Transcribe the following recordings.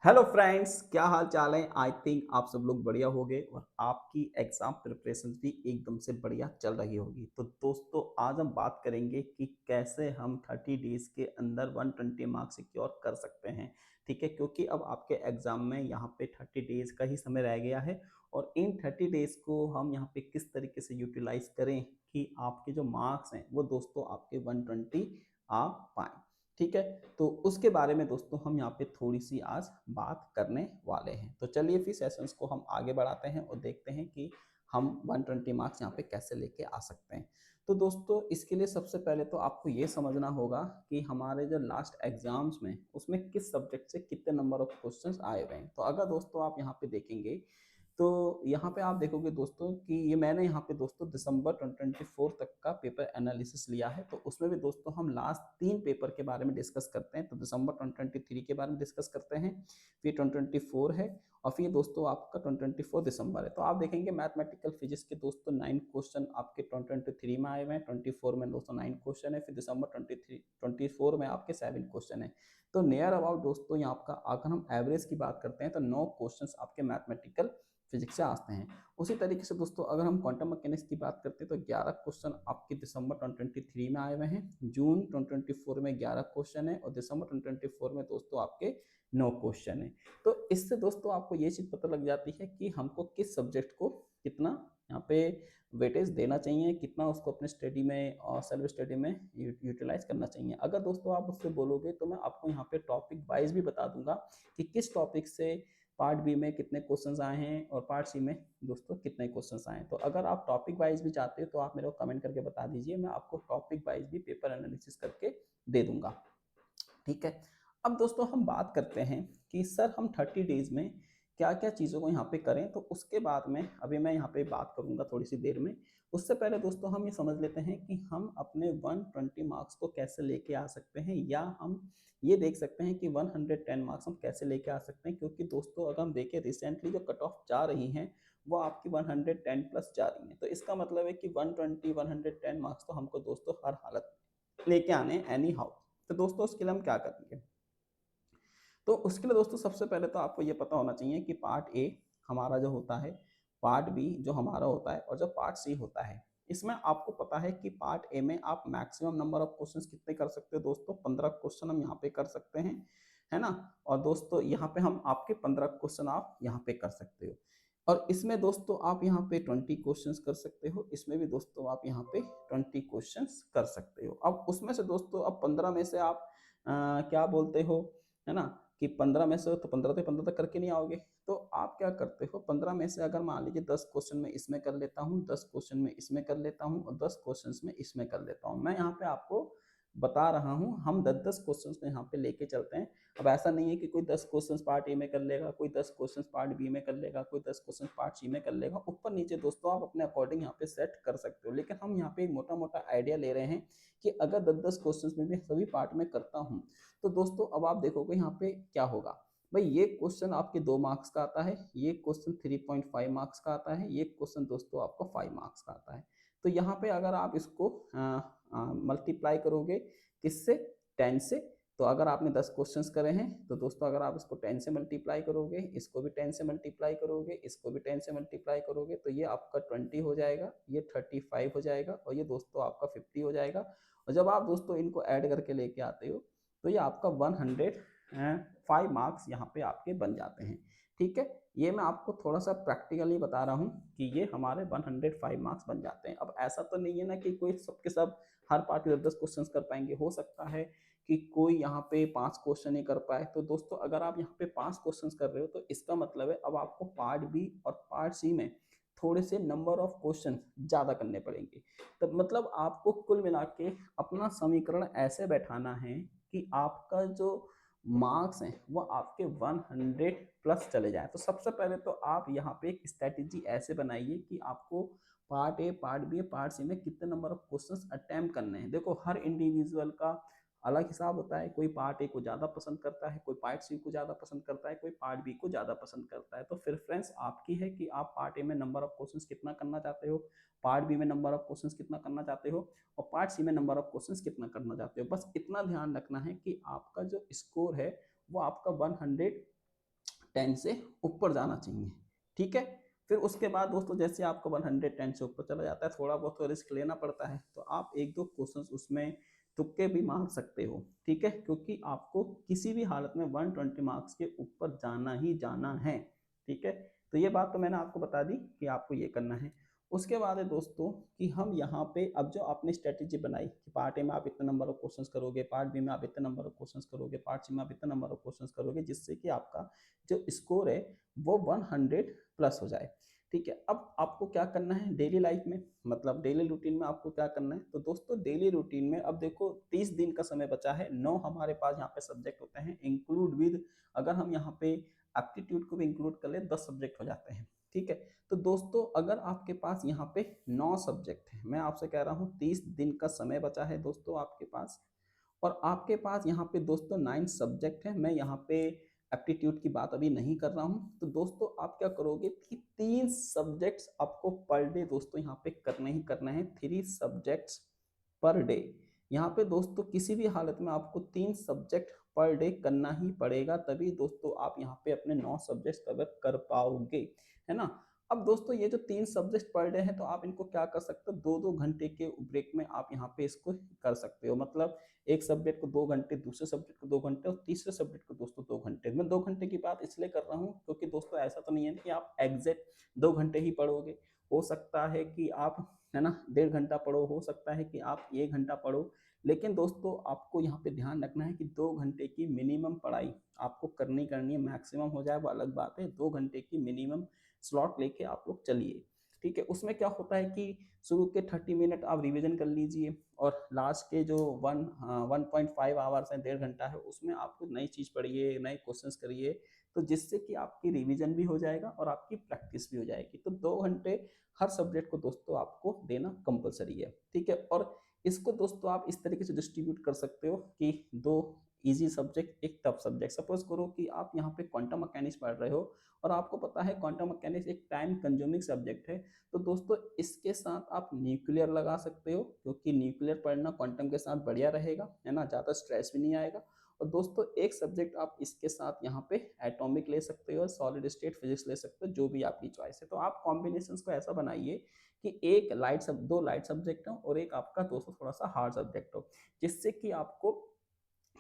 Hello friends, क्या हाल चाल है। आई थिंक आप सब लोग बढ़िया होंगे और आपकी एग्जाम प्रिपरेशन भी एकदम से बढ़िया चल रही होगी। तो दोस्तों, आज हम बात करेंगे कि कैसे हम 30 डेज के अंदर 120 मार्क्स सिक्योर कर सकते हैं। ठीक है, क्योंकि अब आपके एग्जाम में यहाँ पे 30 डेज का ही समय रह गया है और इन 30 डेज को हम यहाँ पे किस तरीके से यूटिलाइज करें कि आपके जो मार्क्स हैं वो दोस्तों आपके 120 आ पाए। ठीक है, तो उसके बारे में दोस्तों हम यहाँ पे थोड़ी सी आज बात करने वाले हैं। तो चलिए फिर सेशंस को हम आगे बढ़ाते हैं और देखते हैं कि हम 120 मार्क्स यहाँ पे कैसे लेके आ सकते हैं। तो दोस्तों, इसके लिए सबसे पहले तो आपको ये समझना होगा कि हमारे जो लास्ट एग्जाम्स में उसमें किस सब्जेक्ट से कितने नंबर ऑफ क्वेश्चंस आए हुए हैं। तो अगर दोस्तों आप यहाँ पे देखेंगे तो यहाँ पे आप देखोगे दोस्तों कि ये मैंने यहाँ पे दोस्तों दिसंबर 2024 तक का पेपर एनालिसिस लिया है। तो उसमें भी दोस्तों हम लास्ट 3 पेपर के बारे में डिस्कस करते हैं। तो दिसंबर 2023 के बारे में डिस्कस करते हैं, फिर 2024 है और फिर दोस्तों आपका 2024 दिसंबर है। तो आप देखेंगे मैथमेटिकल फिजिक्स के दोस्तों 9 क्वेश्चन आपके 2023 में आए हुए हैं, 24 में दोस्तों 9 क्वेश्चन है, फिर दिसंबर 24 में आपके 7 क्वेश्चन है। तो नियर अबाउट दोस्तों यहाँ आपका अगर हम एवरेज की बात करते हैं तो 9 क्वेश्चन आपके मैथमेटिकल फिजिक्स से आते हैं। उसी तरीके से दोस्तों अगर हम क्वांटम मैकेनिक्स की बात करते हैं तो 11 क्वेश्चन आपके दिसंबर 2023 में आए हुए हैं, जून 2024 में 11 क्वेश्चन है और दिसंबर 2024 में दोस्तों आपके 9 क्वेश्चन है। तो इससे दोस्तों आपको ये चीज़ पता लग जाती है कि हमको किस सब्जेक्ट को कितना यहाँ पे वेटेज देना चाहिए, कितना उसको अपने स्टडी में और सेल्फ स्टडी में यूटिलाइज करना चाहिए। अगर दोस्तों आप उससे बोलोगे तो मैं आपको यहाँ पे टॉपिक वाइज भी बता दूंगा कि किस टॉपिक से पार्ट बी में कितने क्वेश्चंस आए हैं और पार्ट सी में दोस्तों कितने क्वेश्चंस आए हैं। तो अगर आप टॉपिक वाइज भी चाहते हो तो आप मेरे को कमेंट करके बता दीजिए, मैं आपको टॉपिक वाइज भी पेपर एनालिसिस करके दे दूंगा। ठीक है, अब दोस्तों हम बात करते हैं कि सर हम 30 डेज में क्या क्या चीज़ों को यहाँ पे करें। तो उसके बाद में अभी मैं यहाँ पे बात करूँगा थोड़ी सी देर में। उससे पहले दोस्तों हम ये समझ लेते हैं कि हम अपने 120 मार्क्स को कैसे लेके आ सकते हैं, या हम ये देख सकते हैं कि 110 मार्क्स हम कैसे लेके आ सकते हैं। क्योंकि दोस्तों अगर हम देखें रिसेंटली जो कट ऑफ जा रही हैं वो आपकी 110 प्लस जा रही हैं। तो इसका मतलब है कि 120 110 मार्क्स तो हमको दोस्तों हर हालत लेके आने एनी हाउ। तो दोस्तों उसके लिए हम क्या करेंगे? तो उसके लिए दोस्तों सबसे पहले तो आपको ये पता होना चाहिए कि पार्ट ए हमारा जो होता है, पार्ट बी जो हमारा होता है और जो पार्ट सी होता है। इसमें आपको पता है कि पार्ट ए में आप मैक्सिमम नंबर ऑफ क्वेश्चंस कितने कर सकते हो दोस्तों? 15 क्वेश्चन हम यहाँ पे कर सकते हैं, है ना। और दोस्तों यहाँ पे हम आपके 15 क्वेश्चन आप यहाँ पे कर सकते हो और इसमें दोस्तों आप यहाँ पे 20 क्वेश्चंस कर सकते हो, इसमें भी दोस्तों आप यहाँ पे 20 क्वेश्चंस कर सकते हो। अब उसमें से दोस्तों अब 15 में से आप क्या बोलते हो, है ना, कि 15 में से तो 15 तो 15 तक करके नहीं आओगे। तो आप क्या करते हो, 15 में से अगर मान लीजिए 10 क्वेश्चन में इसमें कर लेता हूँ, 10 क्वेश्चन में इसमें कर लेता हूँ और 10 क्वेश्चन में इसमें कर लेता हूँ। मैं यहाँ पे आपको बता रहा हूँ, हम 10-10 क्वेश्चन को यहाँ पे लेके चलते हैं। अब ऐसा नहीं है कि कोई 10 क्वेश्चन पार्ट ए में कर लेगा, कोई 10 क्वेश्चन पार्ट बी में कर लेगा, कोई 10 क्वेश्चन पार्ट सी में कर लेगा। ऊपर नीचे दोस्तों आप अपने अकॉर्डिंग यहाँ पे सेट कर सकते हो, लेकिन हम यहाँ पे एक मोटा मोटा आइडिया ले रहे हैं कि अगर 10-10 क्वेश्चन में भी सभी पार्ट में करता हूँ तो दोस्तों अब आप देखोगे यहाँ पे क्या होगा। भाई ये क्वेश्चन आपके 2 मार्क्स का आता है, ये क्वेश्चन 3.5 मार्क्स का आता है, ये क्वेश्चन दोस्तों आपको 5 मार्क्स का आता है। तो यहाँ पे अगर आप इसको मल्टीप्लाई करोगे किससे, 10 से। तो अगर आपने 10 क्वेश्चंस करे हैं तो दोस्तों अगर आप इसको 10 से मल्टीप्लाई करोगे, इसको भी 10 से मल्टीप्लाई करोगे, इसको भी 10 से मल्टीप्लाई करोगे, तो ये आपका 20 हो जाएगा, ये 35 हो जाएगा और ये दोस्तों आपका 50 हो जाएगा। और जब आप दोस्तों इनको ऐड करके लेके आते हो तो ये आपका 105 मार्क्स यहाँ पे आपके बन जाते हैं। ठीक है, ये मैं आपको थोड़ा सा प्रैक्टिकली बता रहा हूँ कि ये हमारे 105 मार्क्स बन जाते हैं। अब ऐसा तो नहीं है ना कि कोई सबके सब हर पार्ट में 10 क्वेश्चन कर पाएंगे, हो सकता है कि कोई यहाँ पे 5 क्वेश्चन ही कर पाए। तो दोस्तों अगर आप यहाँ पे 5 क्वेश्चन कर रहे हो तो इसका मतलब है अब आपको पार्ट बी और पार्ट सी में थोड़े से नंबर ऑफ क्वेश्चन ज्यादा करने पड़ेंगे। तो मतलब आपको कुल मिला के अपना समीकरण ऐसे बैठाना है कि आपका जो मार्क्स हैं वो आपके 100 प्लस चले जाए। तो सबसे पहले तो आप यहाँ पे एक स्ट्रेटेजी ऐसे बनाइए कि आपको part A, part B, part C में कितने नंबर ऑफ क्वेश्चंस अटेम्प्ट करने हैं। देखो हर इंडिविजुअल का अलग हिसाब होता है, कोई पार्ट ए को ज़्यादा पसंद करता है, कोई पार्ट सी को ज़्यादा पसंद करता है, कोई पार्ट बी को ज़्यादा पसंद करता है। तो प्रेफरेंस आपकी है कि आप पार्ट ए में नंबर ऑफ क्वेश्चंस कितना करना चाहते हो, पार्ट बी में नंबर ऑफ क्वेश्चंस कितना करना चाहते हो और पार्ट सी में नंबर ऑफ क्वेश्चंस कितना करना चाहते हो। बस इतना ध्यान रखना है कि आपका जो स्कोर है वो आपका 100 10 से ऊपर जाना चाहिए, ठीक है। फिर उसके बाद दोस्तों जैसे आपका 110 से ऊपर चला जाता है, थोड़ा बहुत तो रिस्क लेना पड़ता है, तो आप एक दो क्वेश्चंस उसमें तुक्के भी मार सकते हो, ठीक है, क्योंकि आपको किसी भी हालत में 120 मार्क्स के ऊपर जाना ही जाना है, ठीक है। तो ये बात तो मैंने आपको बता दी कि आपको ये करना है। उसके बाद है दोस्तों कि हम यहाँ पे अब जो आपने स्ट्रेटेजी बनाई कि पार्ट ए में आप इतने नंबर ऑफ क्वेश्चंस करोगे, पार्ट बी में आप इतने नंबर ऑफ क्वेश्चंस करोगे, पार्ट सी में आप इतने नंबर ऑफ क्वेश्चंस करोगे, जिससे कि आपका जो स्कोर है वो 100 प्लस हो जाए, ठीक है। अब आपको क्या करना है डेली लाइफ में, मतलब डेली रूटीन में आपको क्या करना है, तो दोस्तों डेली रूटीन में अब देखो 30 दिन का समय बचा है, 9 हमारे पास यहाँ पे सब्जेक्ट होते हैं इंक्लूड विद, अगर हम यहाँ पे एप्टीट्यूड को भी इंक्लूड कर ले 10 सब्जेक्ट हो जाते हैं, ठीक है। तो दोस्तों अगर आपके पास यहाँ पे 9 सब्जेक्ट है, मैं आपसे कह रहा हूँ 30 दिन का समय बचा है दोस्तों आपके पास, और आपके पास यहाँ पे दोस्तों 9 सब्जेक्ट है, मैं यहाँ पे एप्टीट्यूड की बात अभी नहीं कर रहा हूँ, तो दोस्तों आप क्या करोगे कि 3 सब्जेक्ट्स आपको पर डे दोस्तों यहाँ पे करने ही करना है, 3 सब्जेक्ट्स पर डे। यहाँ पे दोस्तों किसी भी हालत में आपको 3 सब्जेक्ट पर डे करना ही पड़ेगा, तभी दोस्तों आप यहाँ पे अपने 9 सब्जेक्ट कवर कर पाओगे, है ना। अब दोस्तों ये जो 3 सब्जेक्ट पर डे हैं, तो आप इनको क्या कर सकते हो, 2-2 घंटे के ब्रेक में आप यहाँ पे इसको कर सकते हो, मतलब एक सब्जेक्ट को 2 घंटे, दूसरे सब्जेक्ट को 2 घंटे और तीसरे सब्जेक्ट को दोस्तों 2 घंटे। मैं 2 घंटे की बात इसलिए कर रहा हूँ क्योंकि दोस्तों ऐसा तो नहीं है कि आप एग्जैक्ट 2 घंटे ही पढ़ोगे, हो सकता है कि आप, है ना, 1.5 घंटा पढ़ो, हो सकता है कि आप 1 घंटा पढ़ो, लेकिन दोस्तों आपको यहाँ पे ध्यान रखना है कि 2 घंटे की मिनिमम पढ़ाई आपको करनी है, मैक्सिमम हो जाए वो अलग बात है, 2 घंटे की मिनिमम स्लॉट लेके आप लोग चलिए, ठीक है। उसमें क्या होता है कि शुरू के 30 मिनट आप रिवीजन कर लीजिए, और लास्ट के जो 1.5 आवर्स हैं, 1.5 घंटा है, उसमें आपको नई चीज़ पढ़िए, नए क्वेश्चंस करिए, तो जिससे कि आपकी रिवीजन भी हो जाएगा और आपकी प्रैक्टिस भी हो जाएगी। तो 2 घंटे हर सब्जेक्ट को दोस्तों आपको देना कंपलसरी है, ठीक है। और इसको दोस्तों आप इस तरीके से डिस्ट्रीब्यूट कर सकते हो कि 2 इजी सब्जेक्ट, एक टफ सब्जेक्ट। सपोज करो कि आप यहाँ पे क्वांटम मैकेनिक्स पढ़ रहे हो, और आपको पता है क्वांटम मैकेनिक्स एक टाइम कंज्यूमिंग सब्जेक्ट है, तो दोस्तों इसके साथ आप न्यूक्लियर लगा सकते हो, क्योंकि न्यूक्लियर पढ़ना क्वांटम के साथ बढ़िया रहेगा, है ना, ज़्यादा स्ट्रेस भी नहीं आएगा। और दोस्तों एक सब्जेक्ट आप इसके साथ यहाँ पे एटॉमिक ले सकते हो, सॉलिड स्टेट फिजिक्स ले सकते हो, जो भी आपकी चॉइस है। तो आप कॉम्बिनेशन को ऐसा बनाइए कि एक लाइट सब 2 लाइट सब्जेक्ट हो और एक आपका दोस्तों थोड़ा सा हार्ड सब्जेक्ट हो, जिससे कि आपको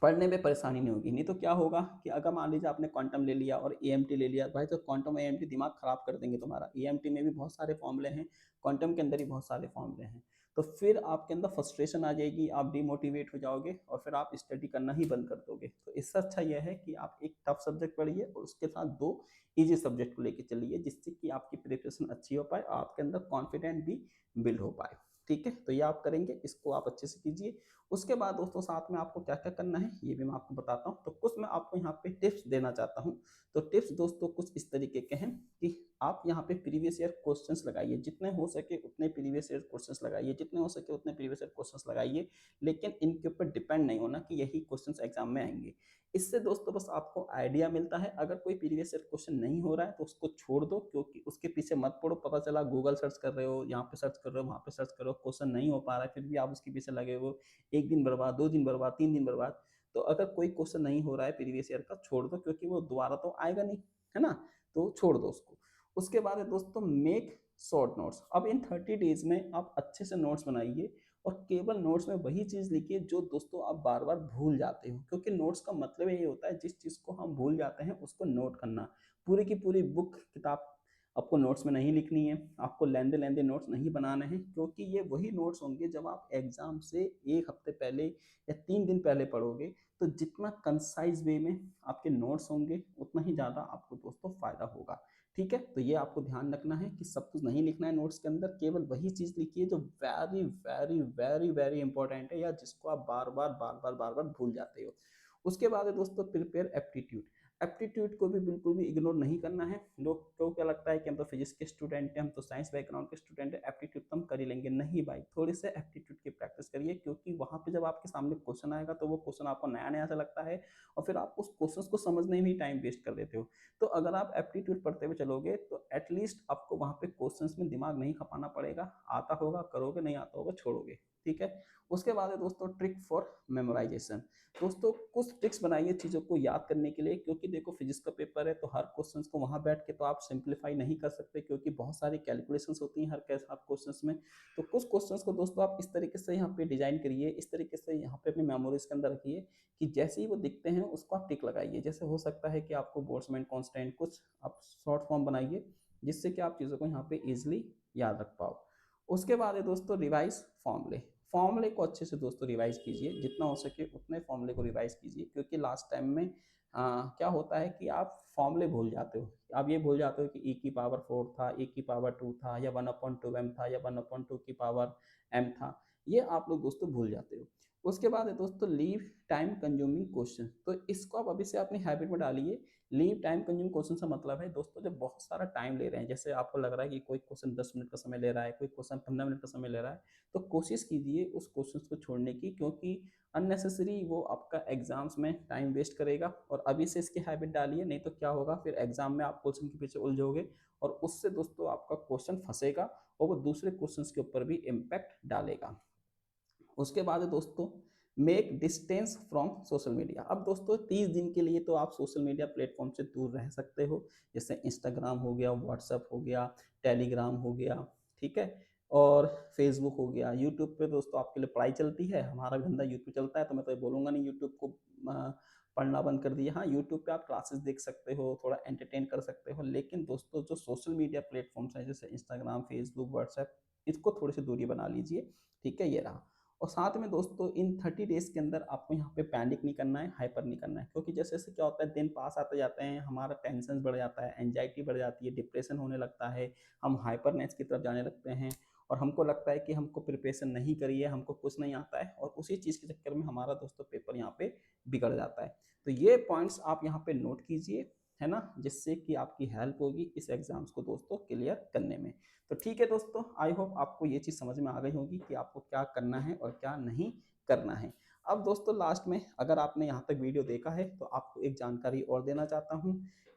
पढ़ने में परेशानी नहीं होगी। नहीं तो क्या होगा कि अगर मान लीजिए आपने क्वांटम ले लिया और एएमटी ले लिया, भाई तो क्वांटम एएमटी दिमाग खराब कर देंगे तुम्हारा। एएमटी में भी बहुत सारे फॉर्मूले हैं, क्वांटम के अंदर ही बहुत सारे फॉर्मूले हैं, तो फिर आपके अंदर फ्रस्ट्रेशन आ जाएगी, आप डिमोटिवेट हो जाओगे और फिर आप स्टडी करना ही बंद कर दोगे। तो इससे अच्छा यह है कि आप एक टफ सब्जेक्ट पढ़िए और उसके साथ 2 ईजी सब्जेक्ट को लेके चलिए, जिससे कि आपकी प्रिपरेशन अच्छी हो पाए और आपके अंदर कॉन्फिडेंट भी बिल्ड हो पाए, ठीक है। तो ये आप करेंगे, इसको आप अच्छे से कीजिए। उसके बाद दोस्तों साथ में आपको क्या-क्या करना है, ये भी मैं आपको बताता हूँ। तो कुछ मैं आपको यहाँ पे टिप्स देना चाहता हूँ। तो टिप्स दोस्तों कुछ इस तरीके के हैं कि आप यहाँ पे प्रीवियस ईयर क्वेश्चंस लगाइए, जितने हो सके उतने प्रीवियस ईयर क्वेश्चंस लगाइए, जितने हो सके उतने प्रीवियस ईयर क्वेश्चंस लगाइए, लेकिन इनके ऊपर डिपेंड नहीं होना कि यही क्वेश्चंस एग्जाम में आएंगे। इससे दोस्तों बस आपको आइडिया मिलता है। अगर कोई प्रीवियस ईयर क्वेश्चन नहीं हो रहा है तो उसको छोड़ दो, क्योंकि उसके पीछे मत पड़ो। पता चला गूगल सर्च कर रहे हो, यहाँ पे सर्च कर रहे हो, वहाँ पे सर्च कर रहे हो, क्वेश्चन नहीं हो पा रहा है, फिर भी आप उसके पीछे लगे हो, 1 दिन बर्बाद, 2 दिन बर्बाद, 3 दिन बर्बाद। तो अगर कोई क्वेश्चन नहीं हो रहा है प्रीवियस ईयर का, छोड़ दो, क्योंकि वो दोबारा तो आएगा नहीं, है ना? तो छोड़ दो उसको। उसके बाद है दोस्तों मेक शॉर्ट नोट्स। अब इन 30 डेज में आप अच्छे से नोट्स बनाइए और केवल नोट्स में वही चीज़ लिखिए जो दोस्तों आप बार-बार भूल जाते हो, क्योंकि नोट्स का मतलब यही होता है जिस चीज़ को हम भूल जाते हैं उसको नोट करना। पूरी की पूरी बुक किताब आपको नोट्स में नहीं लिखनी है, आपको लंबे-लंबे नोट्स नहीं बनाने हैं, क्योंकि ये वही नोट्स होंगे जब आप एग्ज़ाम से 1 हफ्ते पहले या 3 दिन पहले पढ़ोगे, तो जितना कंसाइज़ वे में आपके नोट्स होंगे, उतना ही ज़्यादा आपको दोस्तों फ़ायदा होगा, ठीक है? तो ये आपको ध्यान रखना है कि सब कुछ नहीं लिखना है नोट्स के अंदर, केवल वही चीज़ लिखिए जो very, very, very, very important है या जिसको आप बार-बार, बार-बार, बार-बार भूल जाते हो। उसके बाद है दोस्तों प्रिपेयर एप्टीट्यूड। एप्टीट्यूड को भी बिल्कुल भी इग्नोर नहीं करना है। लोग को क्या लगता है कि हम तो फिजिक्स के स्टूडेंट हैं, हम तो साइंस बैकग्राउंड के स्टूडेंट हैं, एप्टीट्यूड तो हम कर ही लेंगे। नहीं भाई, थोड़े से एप्टीट्यूड की प्रैक्टिस करिए, क्योंकि वहाँ पे जब आपके सामने क्वेश्चन आएगा तो वो क्वेश्चन आपको नया-नया सा लगता है और फिर आप उस क्वेश्चन को समझने में ही टाइम वेस्ट कर देते हो। तो अगर आप एप्टीट्यूड पढ़ते हुए चलोगे तो एटलीस्ट आपको वहाँ पे क्वेश्चंस में दिमाग नहीं खपाना पड़ेगा। आता होगा करोगे, नहीं आता होगा छोड़ोगे, ठीक है। उसके बाद है दोस्तों ट्रिक फॉर मेमोराइजेशन। दोस्तों कुछ ट्रिक्स बनाइए चीज़ों को याद करने के लिए, क्योंकि देखो फिजिक्स का पेपर है तो हर क्वेश्चन को वहाँ बैठ के तो आप सिंप्लीफाई नहीं कर सकते, क्योंकि बहुत सारी कैलकुलेशंस होती हैं हर क्वेश्चंस में। तो कुछ क्वेश्चंस को दोस्तों आप इस तरीके से यहाँ पे डिजाइन करिए, इस तरीके से यहाँ पे अपनी मेमोरीज के अंदर रखिए कि जैसे ही वो दिखते हैं उसको आप टिक लगाइए। जैसे हो सकता है कि आपको बोल्ट्जमैन कांस्टेंट कुछ आप शॉर्ट फॉर्म बनाइए, जिससे कि आप चीज़ों को यहाँ पे इजिली याद रख पाओ। उसके बाद है दोस्तों रिवाइज फॉर्मूले। फॉर्मूले को अच्छे से दोस्तों रिवाइज कीजिए, जितना हो सके उतने फॉर्मूले को रिवाइज कीजिए, क्योंकि लास्ट टाइम में क्या होता है कि आप फॉर्मूले भूल जाते हो। आप ये भूल जाते हो कि e की पावर 4 था, e की पावर 2 था, या 1/2m था, या 1/2 की पावर m था। ये आप लोग दोस्तों भूल जाते हो। उसके बाद है दोस्तों लीव टाइम कंज्यूमिंग क्वेश्चन। तो इसको आप अभी से अपनी हैबिट में डालिए। लीव टाइम कंज्यूमिंग क्वेश्चन से मतलब है दोस्तों जब बहुत सारा टाइम ले रहे हैं, जैसे आपको लग रहा है कि कोई क्वेश्चन 10 मिनट का समय ले रहा है, कोई क्वेश्चन 15 मिनट का समय ले रहा है, तो कोशिश कीजिए उस क्वेश्चन को छोड़ने की, क्योंकि अननेसेसरी वो आपका एग्जाम्स में टाइम वेस्ट करेगा। और अभी से इसकी हैबिट डालिए, नहीं तो क्या होगा फिर एग्जाम में आप क्वेश्चन के पीछे उलझोगे, और उससे दोस्तों आपका क्वेश्चन फंसेगा और वो दूसरे क्वेश्चन के ऊपर भी इम्पैक्ट डालेगा। उसके बाद है दोस्तों make distance from social media. अब दोस्तों 30 दिन के लिए तो आप सोशल मीडिया प्लेटफॉर्म से दूर रह सकते हो, जैसे इंस्टाग्राम हो गया, व्हाट्सअप हो गया, टेलीग्राम हो गया, ठीक है, और फेसबुक हो गया। यूट्यूब पे दोस्तों आपके लिए पढ़ाई चलती है, हमारा धंधा यूट्यूब चलता है, तो मैं तो ये बोलूँगा नहीं यूट्यूब को पढ़ना बंद कर दिया। हाँ, यूट्यूब पे आप क्लासेस देख सकते हो, थोड़ा एंटरटेन कर सकते हो, लेकिन दोस्तों जो सोशल मीडिया प्लेटफॉर्म्स हैं जैसे इंस्टाग्राम, फेसबुक, व्हाट्सएप, इसको थोड़ी सी दूरी बना लीजिए, ठीक है। ये रहा। और साथ में दोस्तों इन 30 डेज के अंदर आपको यहाँ पे पैनिक नहीं करना है, हाइपर नहीं करना है, क्योंकि जैसे जैसे क्या होता है दिन पास आते जाते हैं, हमारा टेंशन बढ़ जाता है, एंजाइटी बढ़ जाती है, डिप्रेशन होने लगता है, हम हाइपरनेस की तरफ जाने लगते हैं, और हमको लगता है कि हमको प्रिपरेशन नहीं करी है, हमको कुछ नहीं आता है, और उसी चीज़ के चक्कर में हमारा दोस्तों पेपर यहाँ पे बिगड़ जाता है। तो ये पॉइंट्स आप यहाँ पे नोट कीजिए, है ना, जिससे कि आपकी हेल्प होगी इस एग्जाम्स को दोस्तों क्लियर करने में। तो ठीक है दोस्तों, आई होप आपको ये चीज़ समझ में आ गई होगी कि आपको क्या करना है और क्या नहीं करना है। अब दोस्तों लास्ट में अगर आपने यहाँ तक वीडियो देखा है तो आपको एक जानकारी और देना चाहता हूँ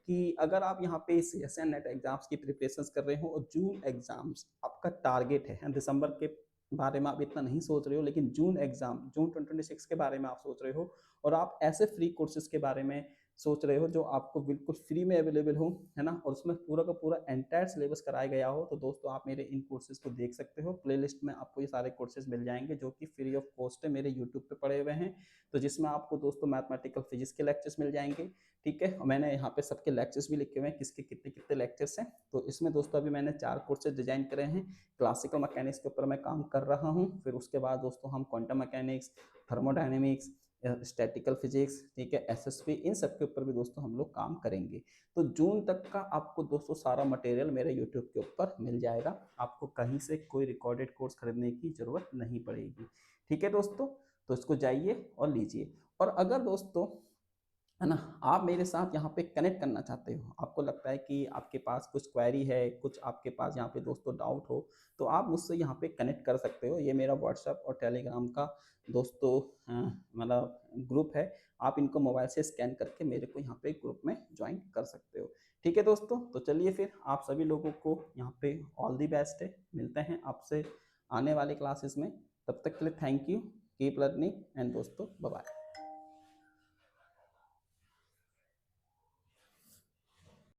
कि अगर आप यहाँ पे CSN नेट एग्जाम्स की प्रिपरेशन कर रहे हो और जून एग्जाम्स आपका टारगेट है, दिसंबर के बारे में आप इतना नहीं सोच रहे हो, लेकिन जून एग्जाम जून 2026 के बारे में आप सोच रहे हो, और आप ऐसे फ्री कोर्सेज के बारे में सोच रहे हो जो आपको बिल्कुल फ्री में अवेलेबल हो, है ना, और उसमें पूरा का पूरा एंटायर सिलेबस कराया गया हो, तो दोस्तों आप मेरे इन कोर्सेज को देख सकते हो। प्लेलिस्ट में आपको ये सारे कोर्सेज मिल जाएंगे जो कि फ्री ऑफ कॉस्ट है, मेरे यूट्यूब पे पड़े हुए हैं। तो जिसमें आपको दोस्तों मैथमेटिकल फिजिक्स के लेक्चर्स मिल जाएंगे, ठीक है, और मैंने यहाँ पे सबके लेक्चर्स भी लिखे हुए हैं, किसके कितने कितने लेक्चर्स हैं। तो इसमें दोस्तों अभी मैंने 4 कोर्सेज डिजाइन करे हैं। क्लासिकल मैकेनिक्स के ऊपर मैं काम कर रहा हूँ, फिर उसके बाद दोस्तों हम quantum mechanics, thermodynamics, statistical physics, ठीक है, SSP, इन सब के ऊपर भी दोस्तों हम लोग काम करेंगे। तो जून तक का आपको दोस्तों सारा मटेरियल मेरे यूट्यूब के ऊपर मिल जाएगा, आपको कहीं से कोई रिकॉर्डेड कोर्स खरीदने की ज़रूरत नहीं पड़ेगी, ठीक है दोस्तों। तो इसको जाइए और लीजिए। और अगर दोस्तों, है ना, आप मेरे साथ यहाँ पे कनेक्ट करना चाहते हो, आपको लगता है कि आपके पास कुछ क्वेरी है, कुछ आपके पास यहाँ पे दोस्तों डाउट हो, तो आप मुझसे यहाँ पे कनेक्ट कर सकते हो। ये मेरा व्हाट्सएप और टेलीग्राम का दोस्तों मतलब ग्रुप है। आप इनको मोबाइल से स्कैन करके मेरे को यहाँ पे ग्रुप में ज्वाइन कर सकते हो, ठीक है दोस्तों। तो चलिए फिर आप सभी लोगों को यहाँ पे ऑल दी बेस्ट है, मिलते हैं आपसे आने वाले क्लासेस में। तब तक के लिए thank you, keep learning and दोस्तों बाय बाय।